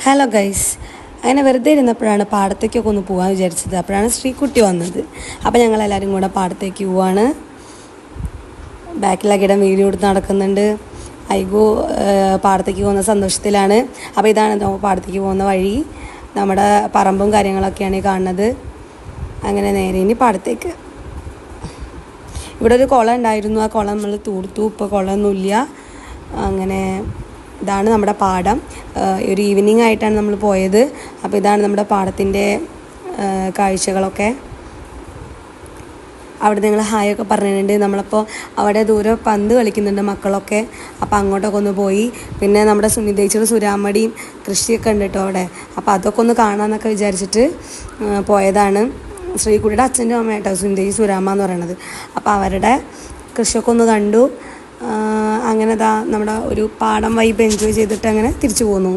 Hello guys, അങ്ങനെ വെറുതെ ഇരുന്നപ്പോഴാണ് പാടത്തേക്കൊക്കെ ഒന്ന് പോകാൻ വിചാരിച്ചത്. അപ്പോഴാണ് ശ്രീകുട്ടി വന്നത്. അപ്പോൾ ഞങ്ങളെല്ലാവരും കൂടെ പാടത്തേക്ക് പോവാണ്. ബാക്കിലാക്കിയിടം വീഡിയോ എടുത്ത് നടക്കുന്നുണ്ട്. ഐഗോ പാടത്തേക്ക് പോകുന്ന സന്തോഷത്തിലാണ്. അപ്പോൾ ഇതാണ് പാടത്തേക്ക് പോകുന്ന വഴി. നമ്മുടെ പറമ്പും കാര്യങ്ങളൊക്കെയാണ് ഈ കാണുന്നത്. അങ്ങനെ നേരെ ഇനി പാടത്തേക്ക്. ഇവിടെ ഒരു കുളം ഉണ്ടായിരുന്നു. ആ കുളം നമ്മൾ തൂർത്തു. ഇപ്പോൾ കുളമൊന്നുമില്ല. അങ്ങനെ ഇതാണ് നമ്മുടെ പാടം. ഒരു ഈവനിങ് ആയിട്ടാണ് നമ്മൾ പോയത്. അപ്പോൾ ഇതാണ് നമ്മുടെ പാടത്തിൻ്റെ കാഴ്ചകളൊക്കെ. അവിടെ നിങ്ങൾ ഹായൊക്കെ പറഞ്ഞിട്ടുണ്ട്. നമ്മളപ്പോൾ അവിടെ ദൂരെ പന്ത് കളിക്കുന്നുണ്ട് മക്കളൊക്കെ. അപ്പോൾ അങ്ങോട്ടൊക്കെ ഒന്ന് പോയി. പിന്നെ നമ്മുടെ സുനിതേച്ചിയുടെ സുരാമടിയും കൃഷിയൊക്കെ ഉണ്ട് കേട്ടോ അവിടെ. അപ്പോൾ അതൊക്കെ ഒന്ന് കാണാമെന്നൊക്കെ വിചാരിച്ചിട്ട് പോയതാണ്. ശ്രീകുട്ടിയുടെ അച്ഛൻ്റെ അമ്മ കേട്ടോ സുനിതേച്ചി സുരാമ എന്ന് പറയണത്. അപ്പോൾ അവരുടെ കൃഷിയൊക്കെ ഒന്ന് കണ്ടു. അങ്ങനെ നമ്മുടെ ഒരു പാടം വൈബ് എൻജോയ് ചെയ്തിട്ട് അങ്ങനെ തിരിച്ചു പോന്നു.